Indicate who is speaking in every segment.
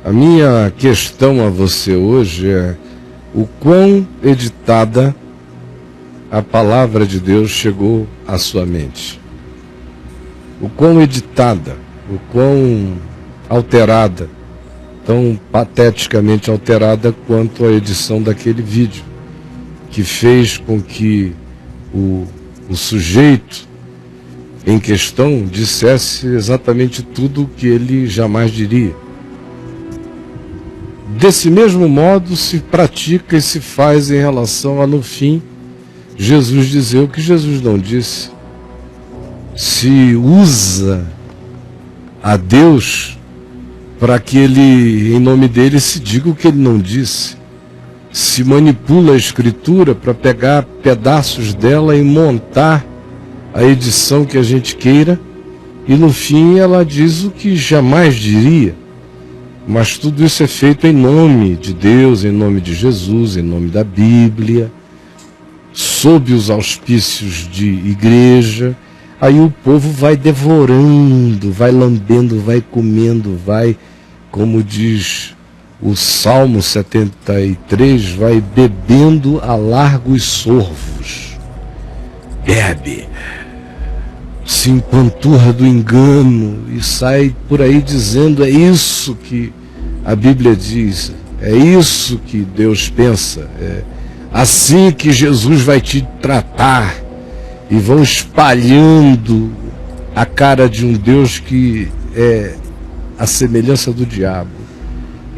Speaker 1: A minha questão a você hoje é o quão editada a palavra de Deus chegou à sua mente. O quão editada, o quão alterada, tão pateticamente alterada quanto a edição daquele vídeo, que fez com que o sujeito em questão dissesse exatamente tudo o que ele jamais diria. Desse mesmo modo se pratica e se faz em relação a, no fim, Jesus dizer o que Jesus não disse. Se usa a Deus para que ele, em nome dele, se diga o que ele não disse. Se manipula a Escritura para pegar pedaços dela e montar a edição que a gente queira, e no fim ela diz o que jamais diria. Mas tudo isso é feito em nome de Deus, em nome de Jesus, em nome da Bíblia, sob os auspícios de igreja. Aí o povo vai devorando, vai lambendo, vai comendo, vai, como diz o Salmo 73, vai bebendo a largos sorvos. Bebe, se empanturra do engano e sai por aí dizendo: é isso que a Bíblia diz, é isso que Deus pensa, é assim que Jesus vai te tratar. E vão espalhando a cara de um Deus que é a semelhança do diabo.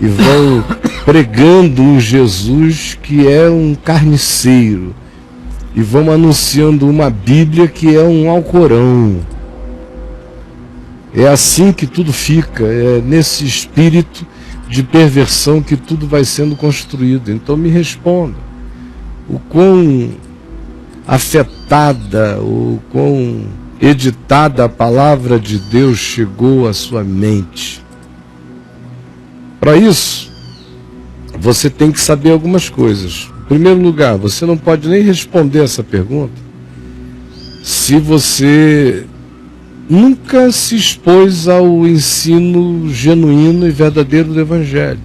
Speaker 1: E vão pregando um Jesus que é um carniceiro. E vão anunciando uma Bíblia que é um Alcorão. É assim que tudo fica, é nesse espírito de perversão que tudo vai sendo construído. Então me responda, o quão afetada, o quão editada a palavra de Deus chegou à sua mente? Para isso, você tem que saber algumas coisas. Em primeiro lugar, você não pode nem responder essa pergunta se você nunca se expôs ao ensino genuíno e verdadeiro do Evangelho.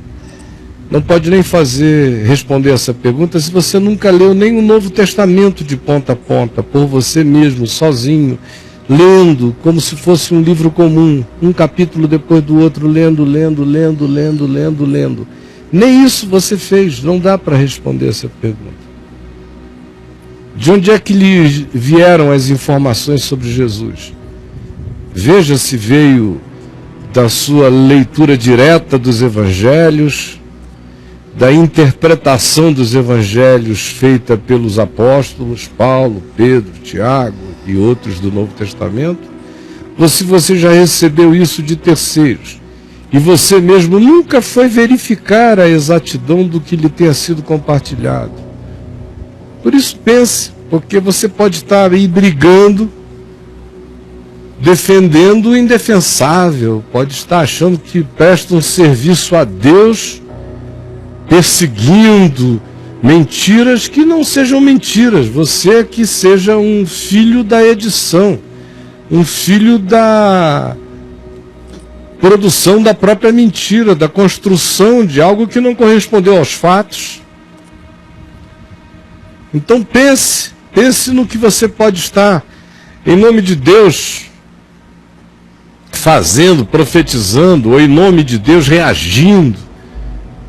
Speaker 1: Não pode nem responder essa pergunta se você nunca leu nem o Novo Testamento de ponta a ponta, por você mesmo, sozinho, lendo como se fosse um livro comum, um capítulo depois do outro, lendo. Nem isso você fez, não dá para responder essa pergunta. De onde é que lhe vieram as informações sobre Jesus? Veja se veio da sua leitura direta dos evangelhos, da interpretação dos evangelhos feita pelos apóstolos, Paulo, Pedro, Tiago e outros do Novo Testamento, ou se você já recebeu isso de terceiros, e você mesmo nunca foi verificar a exatidão do que lhe tenha sido compartilhado. Por isso pense, porque você pode estar aí brigando, defendendo o indefensável, pode estar achando que presta um serviço a Deus, perseguindo mentiras que não sejam mentiras. Você que seja um filho da edição, um filho da produção da própria mentira, da construção de algo que não correspondeu aos fatos. Então pense no que você pode estar, em nome de Deus, fazendo, profetizando, ou em nome de Deus reagindo,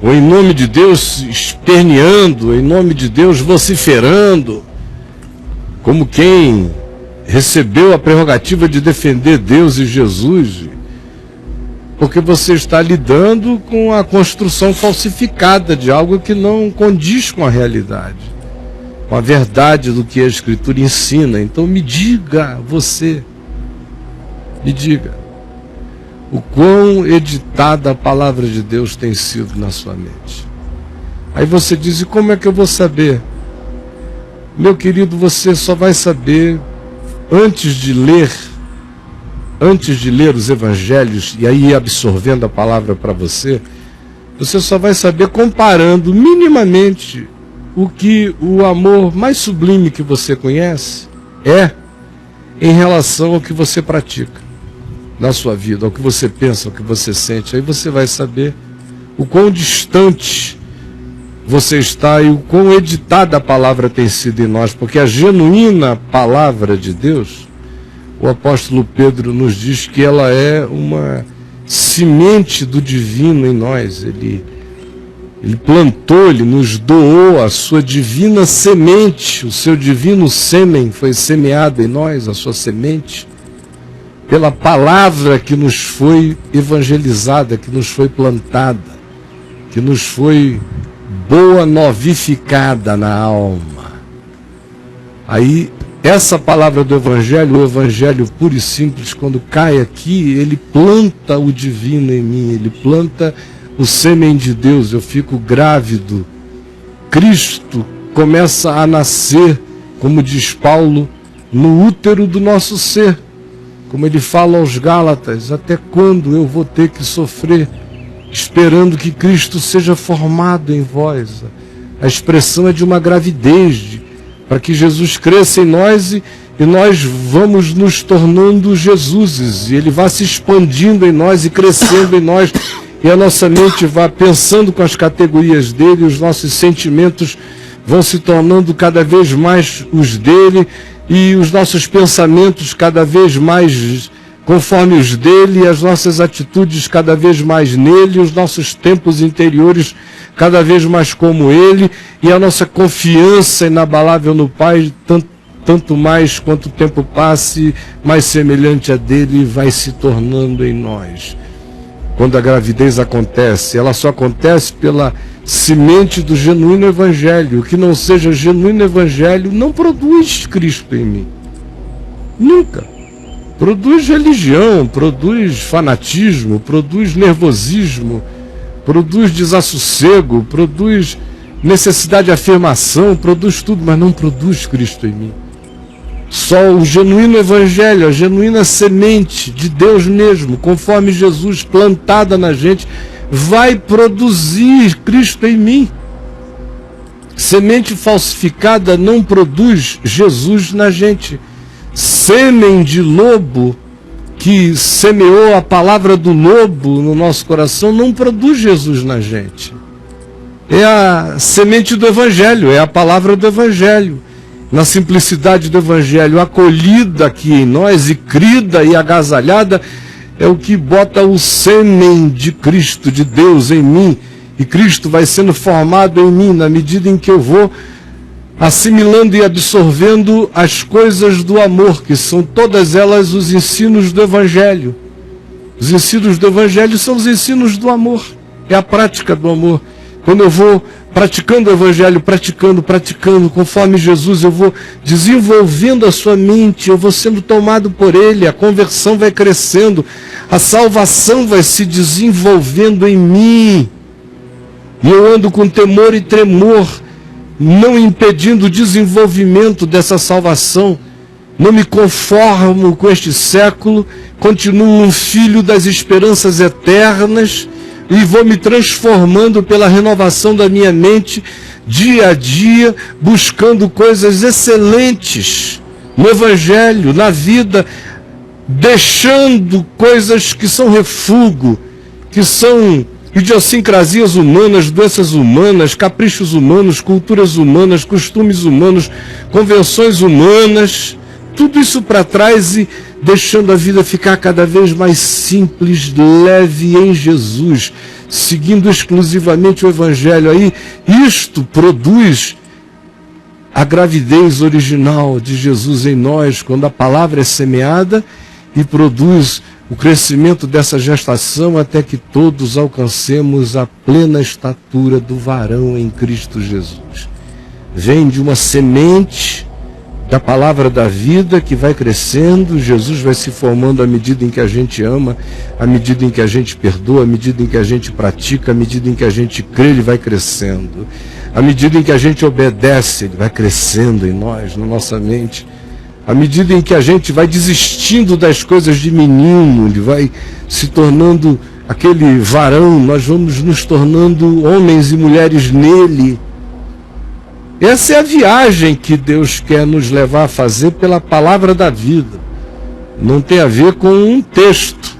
Speaker 1: ou em nome de Deus esperneando, ou em nome de Deus vociferando, como quem recebeu a prerrogativa de defender Deus e Jesus, porque você está lidando com a construção falsificada de algo que não condiz com a realidade, com a verdade do que a Escritura ensina. Então me diga, me diga, o quão editada a palavra de Deus tem sido na sua mente. Aí você diz: e como é que eu vou saber? Meu querido, você só vai saber antes de ler os evangelhos e aí absorvendo a palavra para você. Você só vai saber comparando minimamente o que o amor mais sublime que você conhece é em relação ao que você pratica na sua vida, ao que você pensa, ao que você sente. Aí você vai saber o quão distante você está e o quão editada a palavra tem sido em nós, porque a genuína palavra de Deus, o apóstolo Pedro nos diz que ela é uma semente do divino em nós. Ele plantou, ele nos doou a sua divina semente, o seu divino sêmen foi semeado em nós, a sua semente, pela palavra que nos foi evangelizada, que nos foi plantada, que nos foi boa novificada na alma. Aí, essa palavra do Evangelho, o Evangelho puro e simples, quando cai aqui, ele planta o divino em mim, ele planta o sêmen de Deus, eu fico grávido. Cristo começa a nascer, como diz Paulo, no útero do nosso ser. Como ele fala aos Gálatas, até quando eu vou ter que sofrer, esperando que Cristo seja formado em vós? A expressão é de uma gravidez, para que Jesus cresça em nós e nós vamos nos tornando Jesuses, e ele vai se expandindo em nós e crescendo em nós, e a nossa mente vai pensando com as categorias dele, os nossos sentimentos vão se tornando cada vez mais os dele, e os nossos pensamentos cada vez mais conforme os dele, e as nossas atitudes cada vez mais nele, os nossos tempos interiores cada vez mais como ele, e a nossa confiança inabalável no Pai, tanto mais quanto o tempo passe, mais semelhante a dele vai se tornando em nós. Quando a gravidez acontece, ela só acontece pela semente do genuíno Evangelho. O que não seja genuíno Evangelho não produz Cristo em mim. Nunca. Produz religião, produz fanatismo, produz nervosismo, produz desassossego, produz necessidade de afirmação, produz tudo, mas não produz Cristo em mim. Só o genuíno Evangelho, a genuína semente de Deus mesmo, conforme Jesus plantada na gente, vai produzir Cristo em mim. Semente falsificada não produz Jesus na gente. Sêmen de lobo que semeou a palavra do lobo no nosso coração não produz Jesus na gente. É a semente do Evangelho, é a palavra do Evangelho. Na simplicidade do Evangelho, acolhida aqui em nós e crida e agasalhada, é o que bota o sêmen de Cristo, de Deus em mim. E Cristo vai sendo formado em mim na medida em que eu vou assimilando e absorvendo as coisas do amor, que são todas elas os ensinos do Evangelho. Os ensinos do Evangelho são os ensinos do amor, é a prática do amor. Quando eu vou praticando o Evangelho, praticando, conforme Jesus, eu vou desenvolvendo a sua mente, eu vou sendo tomado por ele, a conversão vai crescendo, a salvação vai se desenvolvendo em mim. E eu ando com temor e tremor, não impedindo o desenvolvimento dessa salvação. Não me conformo com este século, continuo um filho das esperanças eternas e vou me transformando pela renovação da minha mente, dia a dia, buscando coisas excelentes no Evangelho, na vida, deixando coisas que são refúgio, que são idiosincrasias humanas, doenças humanas, caprichos humanos, culturas humanas, costumes humanos, convenções humanas, tudo isso para trás e deixando a vida ficar cada vez mais simples, leve em Jesus, seguindo exclusivamente o Evangelho. Aí, isto produz a gravidez original de Jesus em nós, quando a palavra é semeada, e produz o crescimento dessa gestação até que todos alcancemos a plena estatura do varão em Cristo Jesus. Vem de uma semente da palavra da vida que vai crescendo, Jesus vai se formando à medida em que a gente ama, à medida em que a gente perdoa, à medida em que a gente pratica, à medida em que a gente crê, ele vai crescendo. À medida em que a gente obedece, ele vai crescendo em nós, na nossa mente. À medida em que a gente vai desistindo das coisas de menino, ele vai se tornando aquele varão, nós vamos nos tornando homens e mulheres nele. Essa é a viagem que Deus quer nos levar a fazer pela palavra da vida. Não tem a ver com um texto,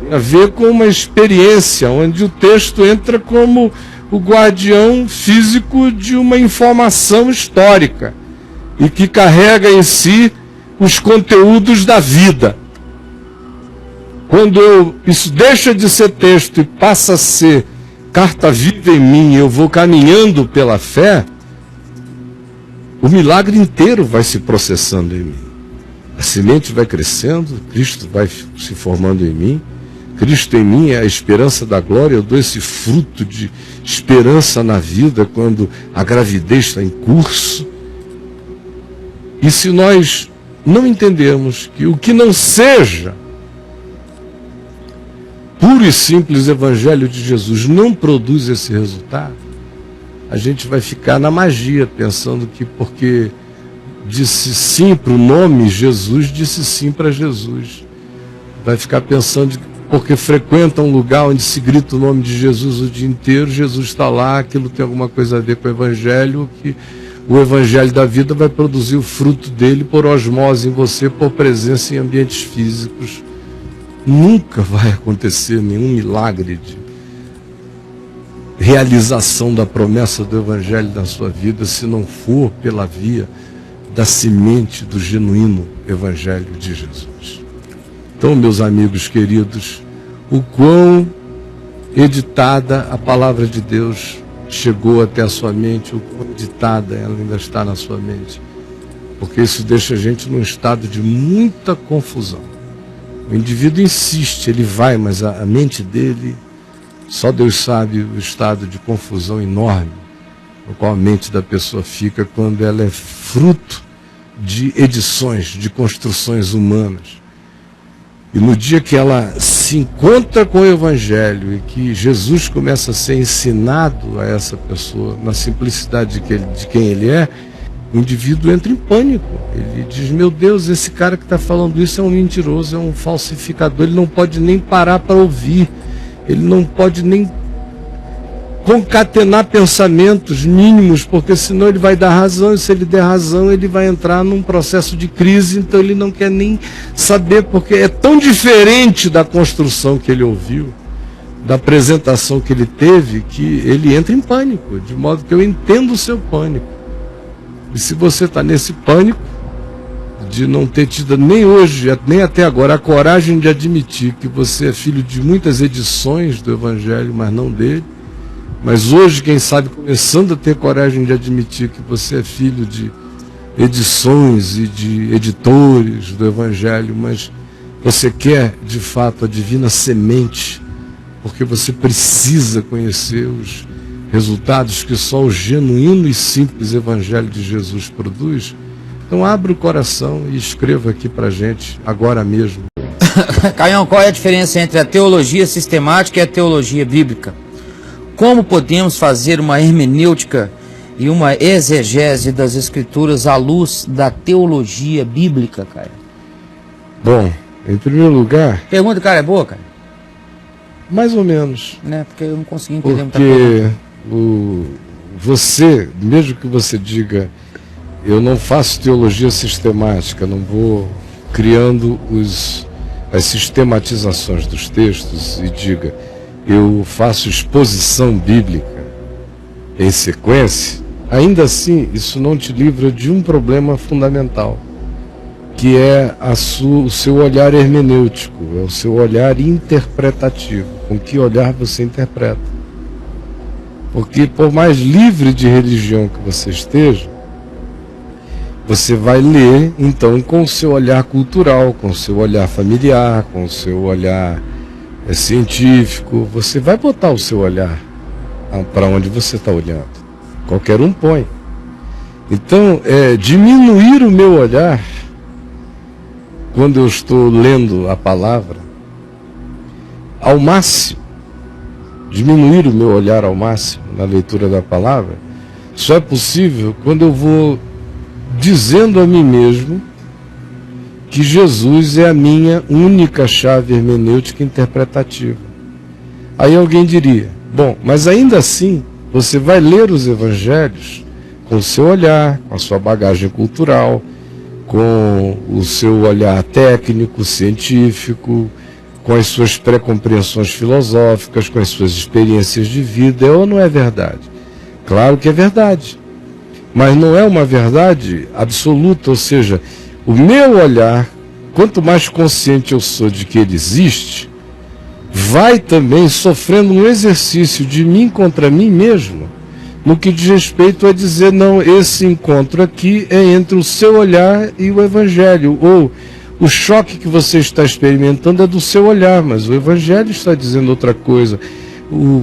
Speaker 1: Tem a ver com uma experiência, onde o texto entra como o guardião físico de uma informação histórica e que carrega em si os conteúdos da vida. Quando isso deixa de ser texto e passa a ser carta viva em mim, eu vou caminhando pela fé, o milagre inteiro vai se processando em mim. A semente vai crescendo, Cristo vai se formando em mim. Cristo em mim é a esperança da glória. Eu dou esse fruto de esperança na vida quando a gravidez está em curso. E se nós não entendermos que o que não seja puro e simples Evangelho de Jesus não produz esse resultado, a gente vai ficar na magia, pensando que porque disse sim para o nome Jesus, disse sim para Jesus. Vai ficar pensando que porque frequenta um lugar onde se grita o nome de Jesus o dia inteiro, Jesus está lá, aquilo tem alguma coisa a ver com o Evangelho, que o Evangelho da vida vai produzir o fruto dele por osmose em você, por presença em ambientes físicos. Nunca vai acontecer nenhum milagre de realização da promessa do Evangelho na sua vida se não for pela via da semente do genuíno Evangelho de Jesus. Então, meus amigos queridos, o quão editada a palavra de Deus chegou até a sua mente, o quão editada ela ainda está na sua mente, porque isso deixa a gente num estado de muita confusão. O indivíduo insiste, ele vai, mas a mente dele, só Deus sabe o estado de confusão enorme no qual a mente da pessoa fica quando ela é fruto de edições, de construções humanas. E no dia que ela se encontra com o Evangelho e que Jesus começa a ser ensinado a essa pessoa, na simplicidade de quem ele é, o indivíduo entra em pânico. Ele diz, meu Deus, esse cara que está falando isso é um mentiroso, é um falsificador, ele não pode nem parar para ouvir, ele não pode nem concatenar pensamentos mínimos, porque senão ele vai dar razão, e se ele der razão, ele vai entrar num processo de crise, então ele não quer nem saber, porque é tão diferente da construção que ele ouviu, da apresentação que ele teve, que ele entra em pânico, de modo que eu entendo o seu pânico. E se você está nesse pânico, de não ter tido nem hoje, nem até agora, a coragem de admitir que você é filho de muitas edições do Evangelho, mas não dele, mas hoje, quem sabe, começando a ter coragem de admitir que você é filho de edições e de editores do Evangelho, mas você quer, de fato, a divina semente, porque você precisa conhecer os resultados que só o genuíno e simples Evangelho de Jesus produz. Então abra o coração e escreva aqui pra gente, agora mesmo.
Speaker 2: Caião, qual é a diferença entre a teologia sistemática e a teologia bíblica? Como podemos fazer uma hermenêutica e uma exegese das Escrituras à luz da teologia bíblica, cara?
Speaker 1: Bom, em primeiro lugar...
Speaker 2: Pergunta, cara, é boa, cara?
Speaker 1: Mais ou menos.
Speaker 2: Né? Porque eu não consegui entender muita coisa.
Speaker 1: Porque você, mesmo que você diga, eu não faço teologia sistemática, não vou criando as sistematizações dos textos e diga, eu faço exposição bíblica em sequência, ainda assim isso não te livra de um problema fundamental, que é o seu olhar hermenêutico, é o seu olhar interpretativo, com que olhar você interpreta. Porque por mais livre de religião que você esteja, você vai ler então com o seu olhar cultural, com o seu olhar familiar, com o seu olhar científico, você vai botar o seu olhar para onde você está olhando. Qualquer um põe. Então, diminuir o meu olhar quando eu estou lendo a palavra ao máximo, diminuir o meu olhar ao máximo na leitura da palavra, só é possível quando eu vou dizendo a mim mesmo que Jesus é a minha única chave hermenêutica interpretativa. Aí alguém diria, bom, mas ainda assim, você vai ler os evangelhos com o seu olhar, com a sua bagagem cultural, com o seu olhar técnico, científico, com as suas pré-compreensões filosóficas, com as suas experiências de vida, ou não é verdade? Claro que é verdade, mas não é uma verdade absoluta, ou seja, o meu olhar, quanto mais consciente eu sou de que ele existe, vai também sofrendo um exercício de mim contra mim mesmo, no que diz respeito a dizer, não, esse encontro aqui é entre o seu olhar e o Evangelho, ou o choque que você está experimentando é do seu olhar, mas o Evangelho está dizendo outra coisa.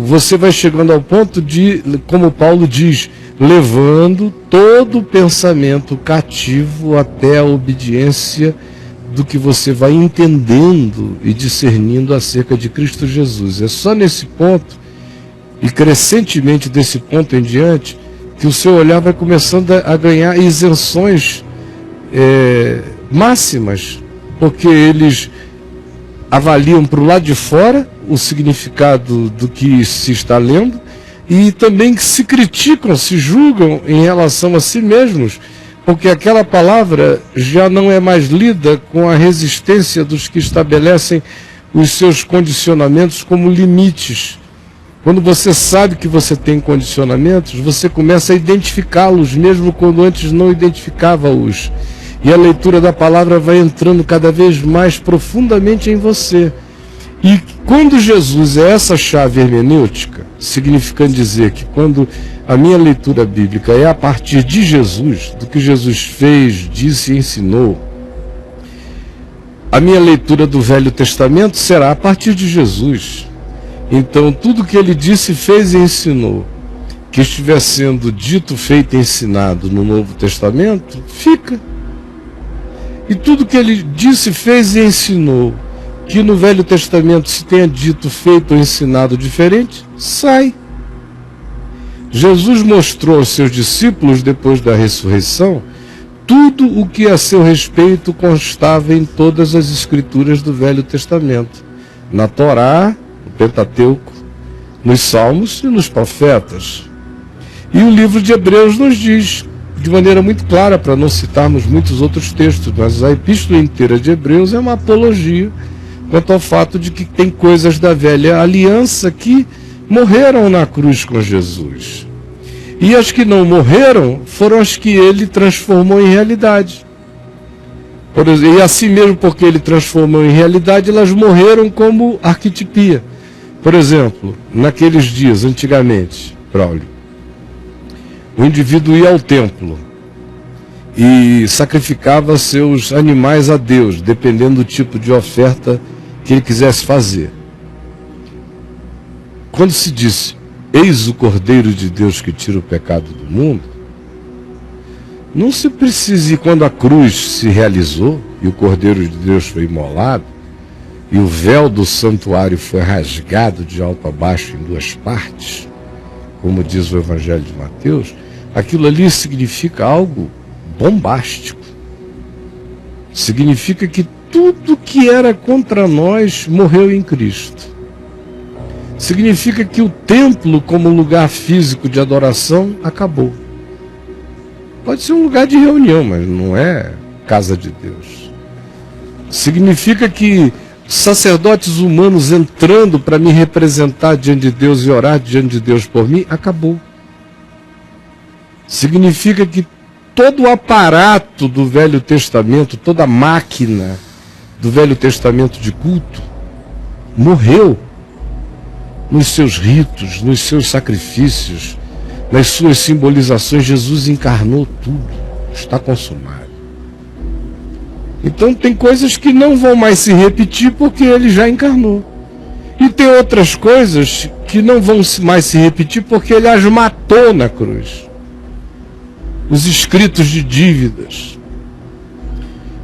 Speaker 1: Você vai chegando ao ponto de, como Paulo diz, levando todo o pensamento cativo até a obediência do que você vai entendendo e discernindo acerca de Cristo Jesus. É só nesse ponto, e crescentemente desse ponto em diante, que o seu olhar vai começando a ganhar isenções máximas, porque eles avaliam para o lado de fora o significado do que se está lendo, e também que se criticam, se julgam em relação a si mesmos, porque aquela palavra já não é mais lida com a resistência dos que estabelecem os seus condicionamentos como limites. Quando você sabe que você tem condicionamentos, você começa a identificá-los, mesmo quando antes não identificava-os. E a leitura da palavra vai entrando cada vez mais profundamente em você. E quando Jesus é essa chave hermenêutica, significando dizer que quando a minha leitura bíblica é a partir de Jesus, do que Jesus fez, disse e ensinou, a minha leitura do Velho Testamento será a partir de Jesus. Então, tudo que ele disse, fez e ensinou, que estiver sendo dito, feito e ensinado no Novo Testamento, fica. E tudo que ele disse, fez e ensinou, que no Velho Testamento se tenha dito, feito ou ensinado diferente, sai. Jesus mostrou aos seus discípulos, depois da ressurreição, tudo o que a seu respeito constava em todas as escrituras do Velho Testamento, na Torá, no Pentateuco, nos Salmos e nos Profetas. E o livro de Hebreus nos diz, de maneira muito clara, para não citarmos muitos outros textos, mas a epístola inteira de Hebreus é uma apologia quanto ao fato de que tem coisas da velha aliança que morreram na cruz com Jesus. E as que não morreram foram as que ele transformou em realidade. Por exemplo, e assim mesmo porque ele transformou em realidade, elas morreram como arquetipia. Por exemplo, naqueles dias, antigamente, Braulio, o indivíduo ia ao templo e sacrificava seus animais a Deus, dependendo do tipo de oferta que ele quisesse fazer. Quando se disse, eis o Cordeiro de Deus que tira o pecado do mundo, não se precisa ir quando a cruz se realizou e o Cordeiro de Deus foi imolado e o véu do santuário foi rasgado de alto a baixo em duas partes, como diz o Evangelho de Mateus, aquilo ali significa algo bombástico. Significa que tudo que era contra nós morreu em Cristo. Significa que o templo, como lugar físico de adoração, acabou. Pode ser um lugar de reunião, mas não é casa de Deus. Significa que sacerdotes humanos entrando para me representar diante de Deus e orar diante de Deus por mim, acabou. Significa que todo o aparato do Velho Testamento, toda a máquina do Velho Testamento de culto, morreu nos seus ritos, nos seus sacrifícios, nas suas simbolizações. Jesus encarnou tudo, está consumado. Então tem coisas que não vão mais se repetir porque ele já encarnou. E tem outras coisas que não vão mais se repetir porque ele as matou na cruz. Os escritos de dívidas,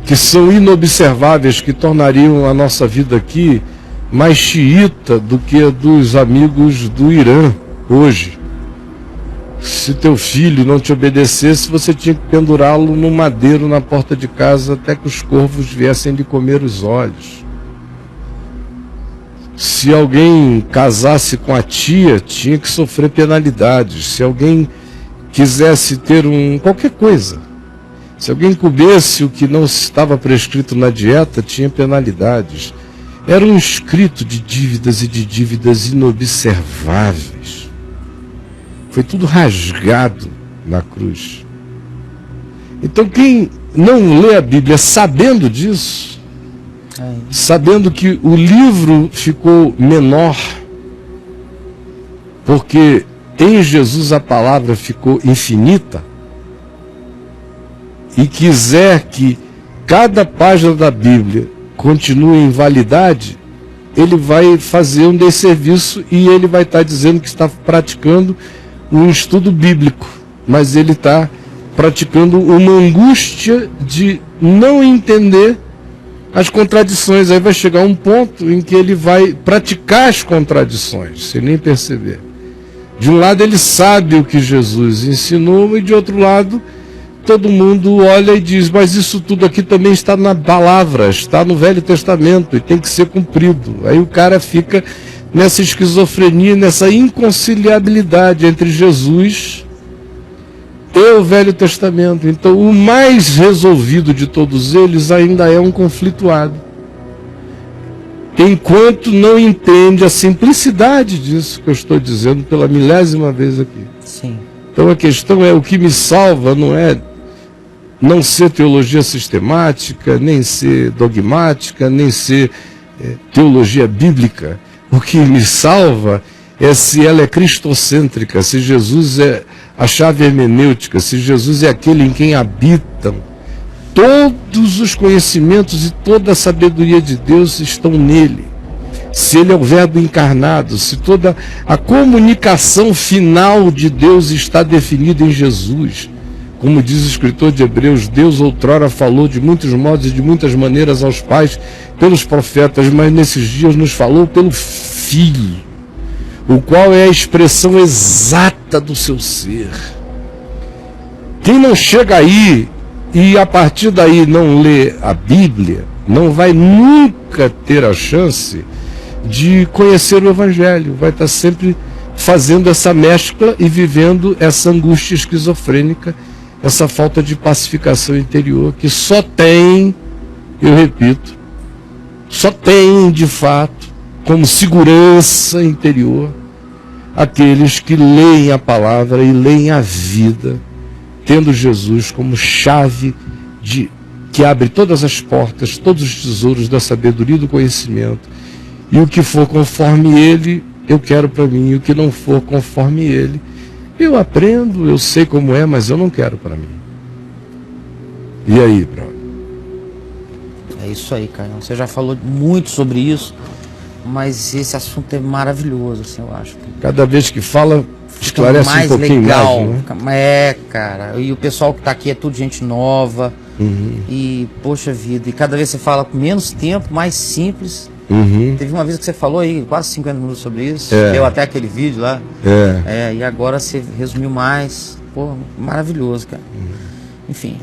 Speaker 1: que são inobserváveis, que tornariam a nossa vida aqui mais xiita do que a dos amigos do Irã hoje. Se teu filho não te obedecesse, você tinha que pendurá-lo no madeiro na porta de casa até que os corvos viessem lhe comer os olhos. Se alguém casasse com a tia, tinha que sofrer penalidades. Se alguém quisesse ter qualquer coisa, se alguém comesse o que não estava prescrito na dieta, tinha penalidades. era um escrito de dívidas e de dívidas inobserváveis. Foi tudo rasgado na cruz. Então quem não lê a Bíblia sabendo disso, sabendo que o livro ficou menor, porque em Jesus a palavra ficou infinita, e quiser que cada página da Bíblia continue em validade, ele vai fazer um desserviço e ele vai estar dizendo que está praticando um estudo bíblico, mas ele está praticando uma angústia de não entender as contradições. Aí vai chegar um ponto em que ele vai praticar as contradições, sem nem perceber. De um lado ele sabe o que Jesus ensinou, e de outro lado todo mundo olha e diz, mas isso tudo aqui também está na palavra, está no Velho Testamento e tem que ser cumprido. Aí o cara fica nessa esquizofrenia, nessa inconciliabilidade entre Jesus e o Velho Testamento. Então o mais resolvido de todos eles ainda é um conflituado, enquanto não entende a simplicidade disso que eu estou dizendo pela milésima vez aqui.
Speaker 2: Sim.
Speaker 1: Então a questão é, o que me salva não é não ser teologia sistemática, nem ser dogmática, nem ser teologia bíblica. O que me salva é se ela é cristocêntrica, se Jesus é a chave hermenêutica, se Jesus é aquele em quem habitam todos os conhecimentos e toda a sabedoria de Deus estão nele. Se ele é o Verbo encarnado, se toda a comunicação final de Deus está definida em Jesus. Como diz o escritor de Hebreus, Deus outrora falou de muitos modos e de muitas maneiras aos pais pelos profetas, mas nesses dias nos falou pelo Filho, o qual é a expressão exata do seu ser. Quem não chega aí e a partir daí não lê a Bíblia, não vai nunca ter a chance de conhecer o Evangelho, vai estar sempre fazendo essa mescla e vivendo essa angústia esquizofrênica, essa falta de pacificação interior, que só tem, eu repito, só tem de fato como segurança interior aqueles que leem a palavra e leem a vida, tendo Jesus como chave que abre todas as portas, todos os tesouros da sabedoria e do conhecimento. E o que for conforme ele, eu quero para mim. E o que não for conforme ele, eu aprendo, eu sei como é, mas eu não quero para mim. E aí, brother?
Speaker 2: É isso aí, Caio. Você já falou muito sobre isso, mas esse assunto é maravilhoso, assim, eu acho.
Speaker 1: Cada vez que fala, esclarece
Speaker 2: mais
Speaker 1: um pouquinho
Speaker 2: legal,
Speaker 1: mais, né?
Speaker 2: É, cara. E o pessoal que está aqui é tudo gente nova. E, poxa vida, e cada vez você fala com menos tempo, mais simples. Teve uma vez que você falou aí, quase 50 minutos sobre isso, deu até aquele vídeo lá. E agora você resumiu mais. Pô, maravilhoso, cara. Enfim.